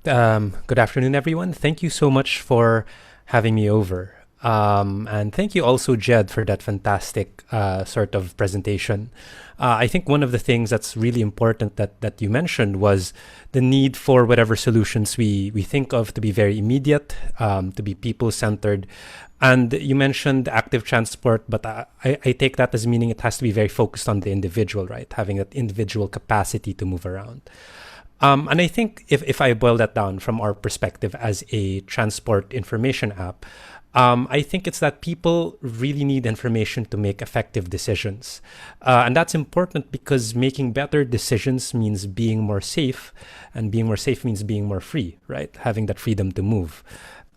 Good afternoon, everyone. Thank you so much for having me over. And thank you also, Jed, for that fantastic sort of presentation. I think one of the things that's really important that you mentioned was the need for whatever solutions we think of to be very immediate, to be people centered. And you mentioned active transport, but I take that as meaning it has to be very focused on the individual, right? Having that individual capacity to move around. And I think if I boil that down from our perspective as a transport information app, I think it's that people really need information to make effective decisions. And that's important because making better decisions means being more safe, and being more safe means being more free, right? Having that freedom to move.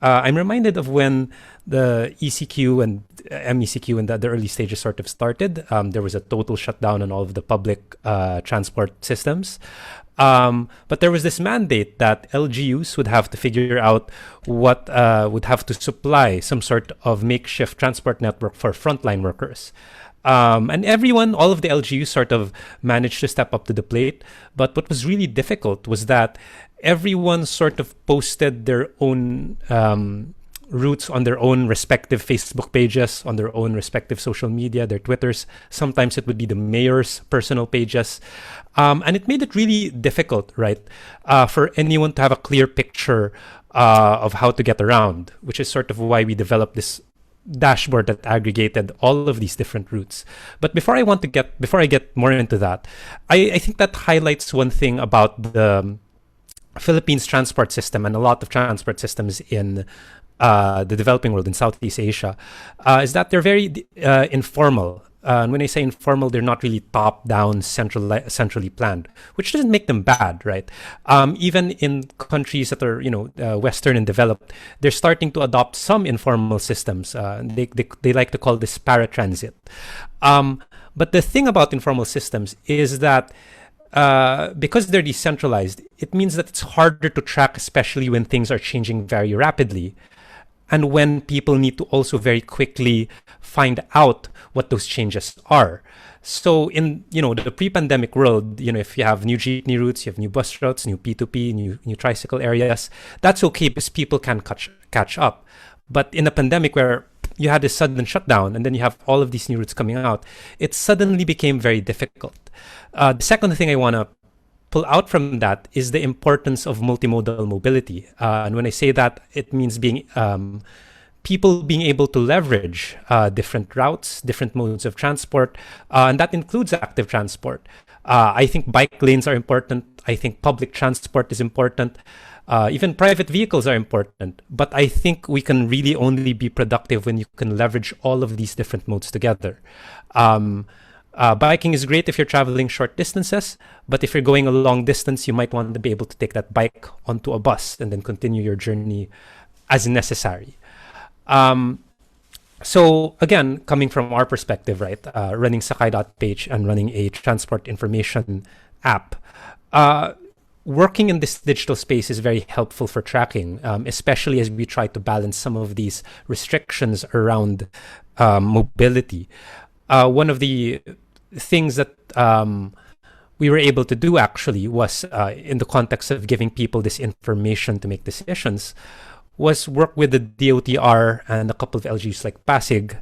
I'm reminded of when the ECQ and MECQ in the early stages sort of started. There was a total shutdown on all of the public transport systems. But there was this mandate that LGUs would have to figure out what would have to supply some sort of makeshift transport network for frontline workers. And everyone, all of the LGUs sort of managed to step up to the plate. But what was really difficult was that everyone sort of posted their own routes on their own respective Facebook pages, on their own respective social media, their Twitters. Sometimes it would be the mayor's personal pages. And it made it really difficult, right, for anyone to have a clear picture of how to get around, which is sort of why we developed this dashboard that aggregated all of these different routes. But before I get more into that, I think that highlights one thing about the Philippines transport system and a lot of transport systems in the developing world in Southeast Asia, is that they're very informal. And when I say informal, they're not really top-down, centrally planned, which doesn't make them bad, right? Even in countries that are, Western and developed, they're starting to adopt some informal systems. They like to call this paratransit. But the thing about informal systems is that because they're decentralized, it means that it's harder to track, especially when things are changing very rapidly, and when people need to also very quickly find out what those changes are. So in the pre-pandemic world, if you have new jeepney routes, you have new bus routes, new P2P, new tricycle areas, that's okay because people can catch up. But in a pandemic where you had this sudden shutdown and then you have all of these new routes coming out, it suddenly became very difficult. The second thing I want to pull out from that is the importance of multimodal mobility. And when I say that, it means people being able to leverage different routes, different modes of transport, and that includes active transport. I think bike lanes are important. I think public transport is important. Even private vehicles are important. But I think we can really only be productive when you can leverage all of these different modes together. Biking is great if you're traveling short distances, but if you're going a long distance, you might want to be able to take that bike onto a bus and then continue your journey as necessary. So again, coming from our perspective, right, running Sakai.page and running a transport information app, working in this digital space is very helpful for tracking, especially as we try to balance some of these restrictions around mobility. One of the things that we were able to do actually was, in the context of giving people this information to make decisions, was work with the DOTR and a couple of LGs like Pasig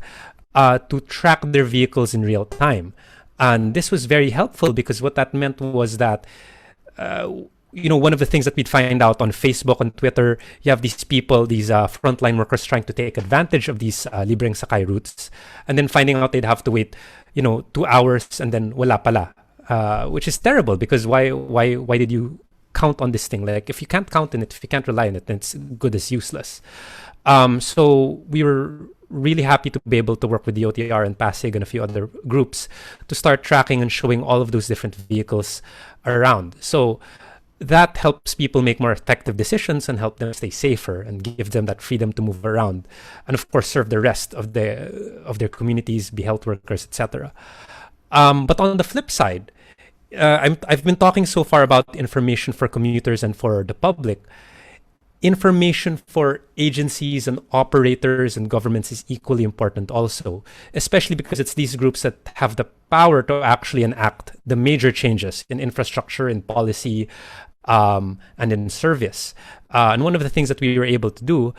to track their vehicles in real time. And this was very helpful because what that meant was that, one of the things that we'd find out on Facebook and Twitter, you have these people, these frontline workers trying to take advantage of these libreng sakay routes, and then finding out they'd have to wait, 2 hours and then wala pala, which is terrible because why did you count on this thing? Like if you can't count on it, if you can't rely on it, then it's good as useless. So we were really happy to be able to work with the OTR and Pasig and a few other groups to start tracking and showing all of those different vehicles around. So that helps people make more effective decisions and help them stay safer and give them that freedom to move around, and of course serve the rest of their communities, be health workers, etc. But on the flip side, I've been talking so far about information for commuters and for the public. Information for agencies and operators and governments is equally important also, especially because it's these groups that have the power to actually enact the major changes in infrastructure, in policy, and in service. And one of the things that we were able to do,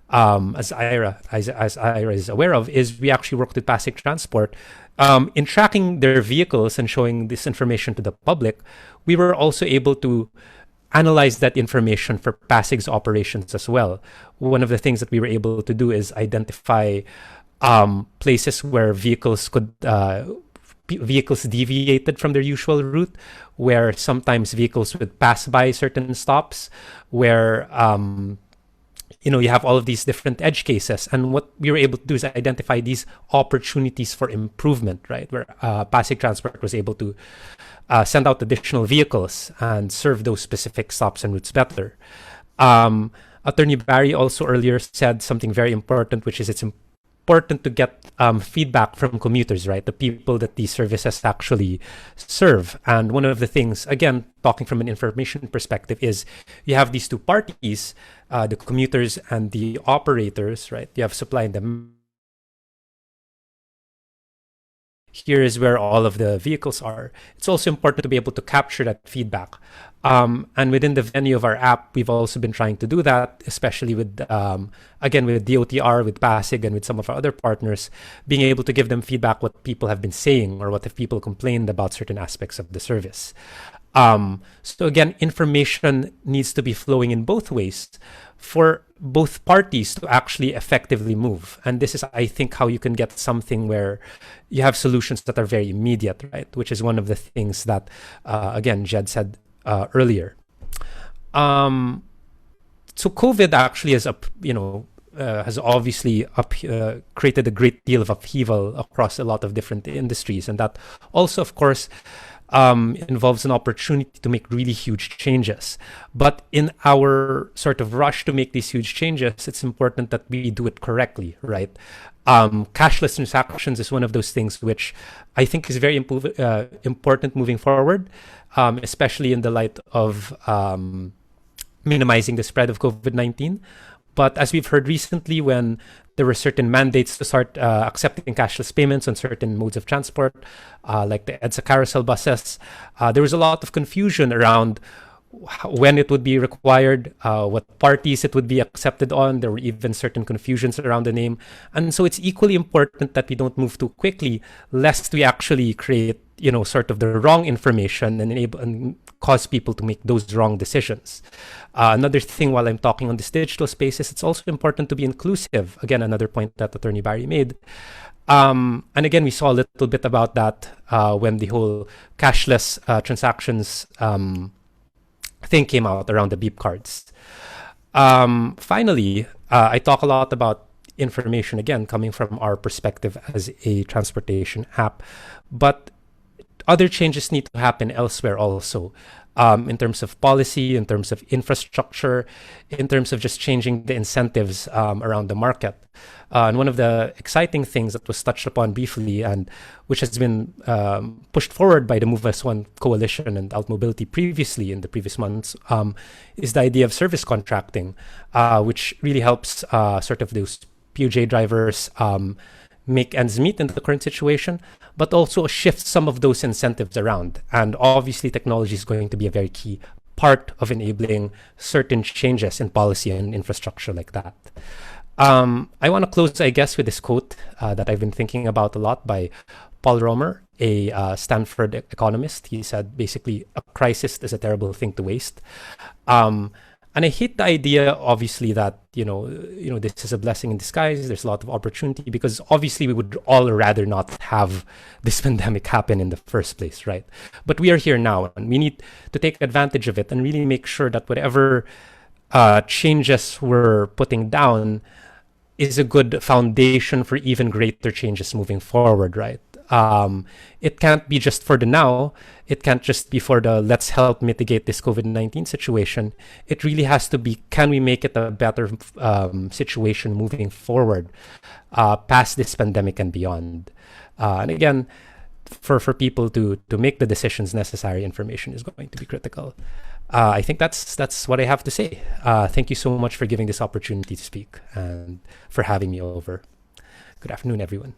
as Ira is aware of, is we actually worked with Pasig Transport in tracking their vehicles and showing this information to the public. We were also able to analyze that information for Pasig's operations as well. One of the things that we were able to do is identify places where vehicles deviated from their usual route, where sometimes vehicles would pass by certain stops, where you have all of these different edge cases. And what we were able to do is identify these opportunities for improvement, right? Where Pasig Transport was able to send out additional vehicles and serve those specific stops and routes better. Attorney Barry also earlier said something very important, which is it's important to get feedback from commuters, right? The people that these services actually serve. And one of the things, again, talking from an information perspective, is you have these two parties, the commuters and the operators, right? You have supply and demand. Here is where all of the vehicles are. It's also important to be able to capture that feedback. And within the venue of our app, we've also been trying to do that, especially with, again, with DOTR, with Pasig, and with some of our other partners, being able to give them feedback what people have been saying or what if people complained about certain aspects of the service. So again, information needs to be flowing in both ways for both parties to actually effectively move. And this is, I think, how you can get something where you have solutions that are very immediate, right? Which is one of the things that, again, Jed said earlier. So COVID actually has obviously created a great deal of upheaval across a lot of different industries. And that also, of course, involves an opportunity to make really huge changes. But in our sort of rush to make these huge changes, it's important that we do it correctly, right? Cashless transactions is one of those things which I think is very important moving forward, especially in the light of minimizing the spread of COVID-19. But as we've heard recently, when there were certain mandates to start accepting cashless payments on certain modes of transport, like the EDSA carousel buses, there was a lot of confusion around when it would be required, what parties it would be accepted on. There were even certain confusions around the name. And so it's equally important that we don't move too quickly, lest we actually create, sort of the wrong information and cause people to make those wrong decisions. Another thing, while I'm talking on this digital space, is it's also important to be inclusive. Again, another point that Attorney Barry made. And again, we saw a little bit about that when the whole cashless transactions thing came out around the beep cards. Finally, I talk a lot about information, again, coming from our perspective as a transportation app. But other changes need to happen elsewhere also, in terms of policy, in terms of infrastructure, in terms of just changing the incentives around the market. And one of the exciting things that was touched upon briefly and which has been pushed forward by the Move as One coalition and Alt Mobility previously in the previous months is the idea of service contracting, which really helps sort of those PUJ drivers make ends meet in the current situation, but also shift some of those incentives around. And obviously, technology is going to be a very key part of enabling certain changes in policy and infrastructure like that. I want to close, I guess, with this quote that I've been thinking about a lot by Paul Romer, a Stanford economist. He said, basically, a crisis is a terrible thing to waste. And I hate the idea, obviously, that, this is a blessing in disguise. There's a lot of opportunity because obviously we would all rather not have this pandemic happen in the first place, right? But we are here now and we need to take advantage of it and really make sure that whatever changes we're putting down is a good foundation for even greater changes moving forward, right? It can't be just for the now. It can't just be for the let's help mitigate this COVID-19 situation. It really has to be, can we make it a better situation moving forward past this pandemic and beyond? And again, for people to make the decisions necessary, information is going to be critical. I think that's what I have to say. Thank you so much for giving this opportunity to speak and for having me over. Good afternoon, everyone.